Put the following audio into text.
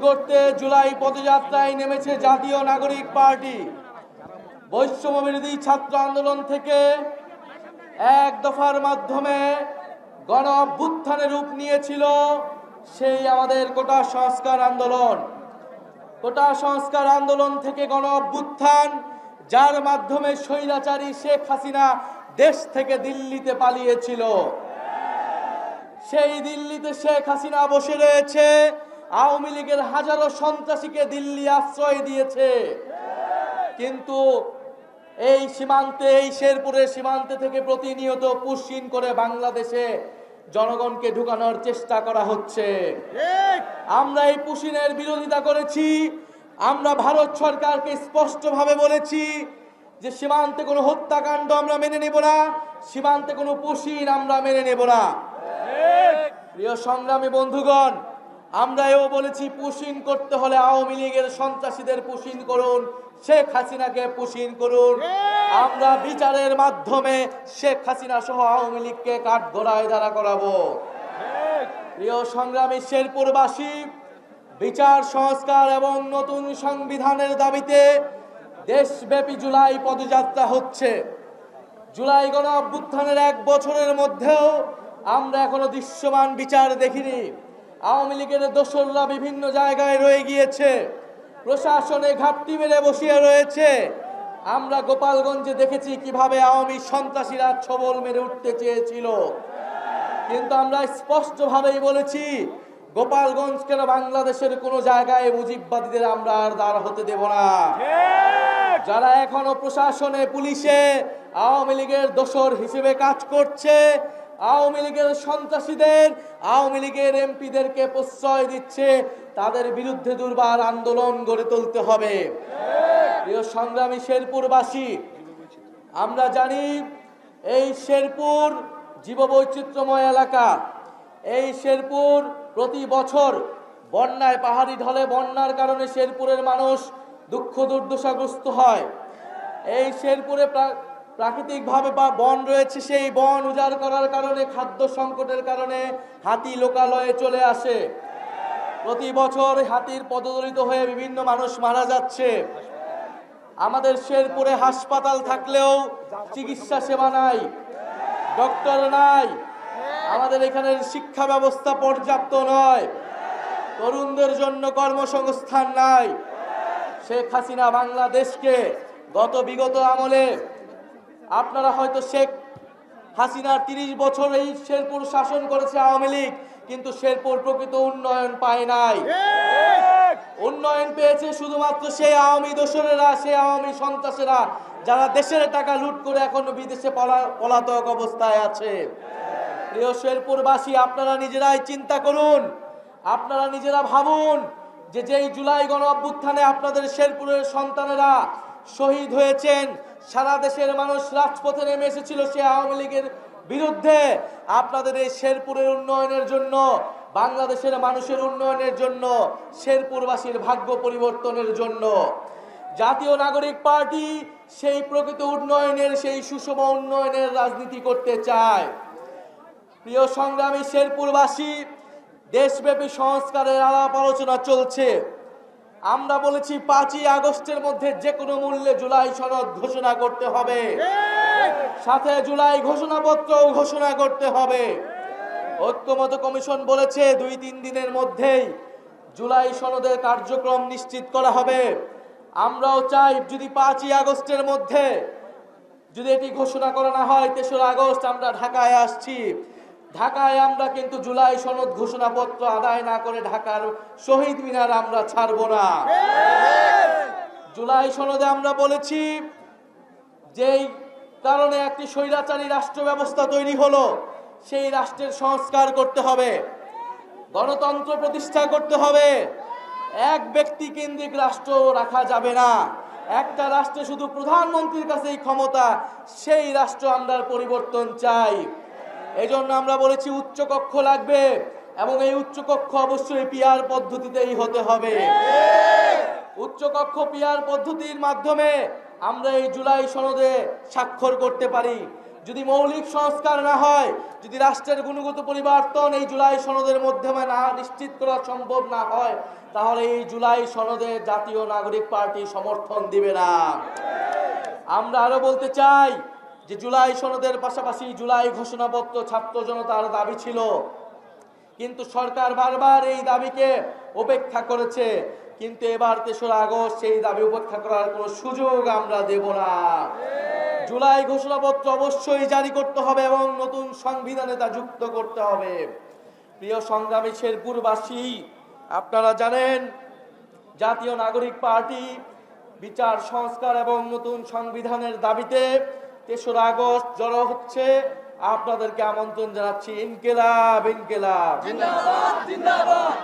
গড়তে জুলাই পদযাত্রায় নেমেছে জাতীয় নাগরিক পার্টি। বৈষম্য বিরোধী ছাত্র আন্দোলন থেকে এক দফার মাধ্যমে গণ অভ্যুত্থানের রূপ নিয়েছিল সেই আমাদের কোটা সংস্কার আন্দোলন। কোটা সংস্কার আন্দোলন থেকে গণ অভ্যুত্থান, যার মাধ্যমে স্বৈরাচারী শেখ হাসিনা দেশ থেকে দিল্লিতে পালিয়েছিল। সেই দিল্লিতে শেখ হাসিনা বসে রয়েছে, আওয়ামী লীগের হাজারো সন্ত্রাসীকে দিল্লি আশ্রয় দিয়েছে। কিন্তু এই সীমান্তে, এই শেরপুরের সীমান্তে থেকে প্রতিনিয়ত পুশিন করে বাংলাদেশে জনগণকে ঢুকানোর চেষ্টা করা হচ্ছে। আমরা এই পুশিনের বিরোধিতা করেছি। আমরা ভারত সরকারকে স্পষ্টভাবে বলেছি যে সীমান্তে কোনো হত্যাকাণ্ড আমরা মেনে নেব না, সীমান্তে কোনো পুশিন আমরা মেনে নেব না। প্রিয় সংগ্রামী বন্ধুগণ, আমরা এও বলেছি পুশিন করতে হলে আওয়ামী লীগের সন্ত্রাসীদের পুশিন করুন, শেখ হাসিনাকে পুশিন করুন। আমরা বিচারের মাধ্যমে শেখ হাসিনা সহ আওয়ামী লীগকে কাঠগড়ায় দাঁড়া করাবো। প্রিয় সংগ্রামী শেরপুরবাসী, বিচার সংস্কার এবং নতুন সংবিধানের দাবিতে দেশব্যাপী জুলাই পদযাত্রা হচ্ছে। জুলাই গণ অভ্যুত্থানের 1 বছরের মধ্যেও আমরা এখনো দৃশ্যমান বিচার দেখিনি। আওয়ামী লীগের দোসররা বিভিন্ন জায়গায় রয়ে গিয়েছে, প্রশাসনে ঘাপটি মেরে বসিয়ে রয়েছে। আমরা গোপালগঞ্জে দেখেছি কিভাবে আওয়ামী সন্ত্রাসীরা ছবল মেরে উঠতে চেয়েছিল, কিন্তু আমরা স্পষ্টভাবেই বলেছি গোপালগঞ্জ কেন বাংলাদেশের কোন জায়গায় মুজিববাদীদের আমরা আর দাঁড় হতে দেব না। যারা এখনো প্রশাসনে, পুলিশে আওয়ামী লীগের দোসর হিসেবে কাজ করছে, আওয়ামী লীগের সন্ত্রাসীদের, আওয়ামী লীগের এমপিদেরকে প্রশ্রয় দিচ্ছে, তাদের বিরুদ্ধে দুর্বার আন্দোলন গড়ে তুলতে হবে। প্রিয় সংগ্রামী শেরপুরবাসী, আমরা জানি এই শেরপুর জীববৈচিত্র্যময় এলাকা। এই শেরপুর প্রতি বছর বন্যায়, পাহাড়ি ঢলে বন্যার কারণে শেরপুরের মানুষ দুঃখ দুর্দশাগ্রস্ত হয়। এই শেরপুরে প্রাকৃতিকভাবে বন রয়েছে, সেই বন উজাড় করার কারণে, খাদ্য সংকটের কারণে হাতি লোকালয়ে চলে আসে। প্রতি বছর হাতির পদদলিত হয়ে বিভিন্ন মানুষ মারা যাচ্ছে। আমাদের শেরপুরে হাসপাতাল থাকলেও চিকিৎসা সেবা নাই, ডক্টর নাই। আমাদের এখানে শিক্ষা ব্যবস্থা পর্যাপ্ত নয়, তরুণদের জন্য কর্মসংস্থান নাই। শেখ হাসিনা বাংলাদেশকে বিগত আমলে, আপনারা হয়তো শেখ হাসিনার 30 বছর এই শেরপুর শাসন করেছে আওয়ামী লীগ, কিন্তু শেরপুর প্রকৃত উন্নয়ন পায় নাই। উন্নয়ন পেয়েছে শুধুমাত্র সেই আওয়ামী দোসরেরা, সেই আওয়ামী সন্ত্রাসীরা, যারা দেশের টাকা লুট করে এখনো বিদেশে পলাতক অবস্থায় আছে। প্রিয় শেরপুরবাসী, আপনারা নিজেরাই চিন্তা করুন, আপনারা নিজেরা ভাবুন যে যেই জুলাই গণ অভ্যুত্থানে আপনাদের শেরপুরের সন্তানেরা শহীদ হয়েছেন, সারা দেশের মানুষ রাজপথে নেমে এসেছিল সে আওয়ামী লীগের বিরুদ্ধে। আপনাদের এই শেরপুরের উন্নয়নের জন্য, বাংলাদেশের মানুষের উন্নয়নের জন্য, শেরপুরবাসীর ভাগ্য পরিবর্তনের জন্য জাতীয় নাগরিক পার্টি সেই প্রকৃত উন্নয়নের, সেই সুষম উন্নয়নের রাজনীতি করতে চায়। প্রিয় সংগ্রামী শেরপুরবাসী, দেশব্যাপী সংস্কারের আলাপ আলোচনা চলছে। আমরা বলেছি 5ই আগস্টের মধ্যে যে কোনো মূল্যে জুলাই সনদ ঘোষণা করতে হবে, সাথে জুলাই ঘোষণাপত্র ঘোষণা করতে হবে। ঐক্যমত্য কমিশন বলেছে 2-3 দিনের মধ্যেই জুলাই সনদের কার্যক্রম নিশ্চিত করা হবে। আমরাও চাই যদি 5ই আগস্টের মধ্যে যদি এটি ঘোষণা করা না হয়, 3রা আগস্ট আমরা ঢাকায় আসছি। ঢাকায় আমরা কিন্তু জুলাই সনদ ঘোষণাপত্র আদায় না করে ঢাকার শহীদ মিনার আমরা ছাড়ব না। জুলাই সনদে আমরা বলেছি যেই কারণে একটি স্বৈরাচারী রাষ্ট্র ব্যবস্থা তৈরি হলো, সেই রাষ্ট্রের সংস্কার করতে হবে, গণতন্ত্র প্রতিষ্ঠা করতে হবে। এক ব্যক্তি কেন্দ্রিক রাষ্ট্র রাখা যাবে না। একটা রাষ্ট্রে শুধু প্রধানমন্ত্রীর কাছেই ক্ষমতা, সেই রাষ্ট্র আমরা পরিবর্তন চাই। এই জন্য আমরা বলেছি উচ্চকক্ষ লাগবে, এবং এই উচ্চকক্ষ অবশ্যই পিআর পদ্ধতিতেই হতে হবে। উচ্চকক্ষ পিআর পদ্ধতির মাধ্যমে আমরা এই জুলাই সনদে স্বাক্ষর করতে পারি। যদি মৌলিক সংস্কার না হয়, যদি রাষ্ট্রের গুণগত পরিবর্তন এই জুলাই সনদের মাধ্যমে না নিশ্চিত করা সম্ভব না হয়, তাহলে এই জুলাই সনদে জাতীয় নাগরিক পার্টি সমর্থন দিবে না। আমরা আরো বলতে চাই যে জুলাই সনদের পাশাপাশি জুলাই ঘোষণাপত্র ছাত্র জনতার দাবি ছিল, কিন্তু সরকার বারবার এই দাবিকে উপেক্ষা করেছে। কিন্তু এবার ৩রা আগস্ট সেই দাবি উপেক্ষা করার কোনো সুযোগ আমরা দেব না। জুলাই ঘোষণাপত্র অবশ্যই জারি করতে হবে এবং নতুন সংবিধানে তা যুক্ত করতে হবে। প্রিয় সংগ্রামী শেরপুরবাসী, আপনারা জানেন জাতীয় নাগরিক পার্টি বিচার সংস্কার এবং নতুন সংবিধানের দাবিতে ৩রা আগস্ট জড়ো হচ্ছে। আপনাদেরকে আমন্ত্রণ জানাচ্ছি। ইনকিলাব, ইনকিলাব।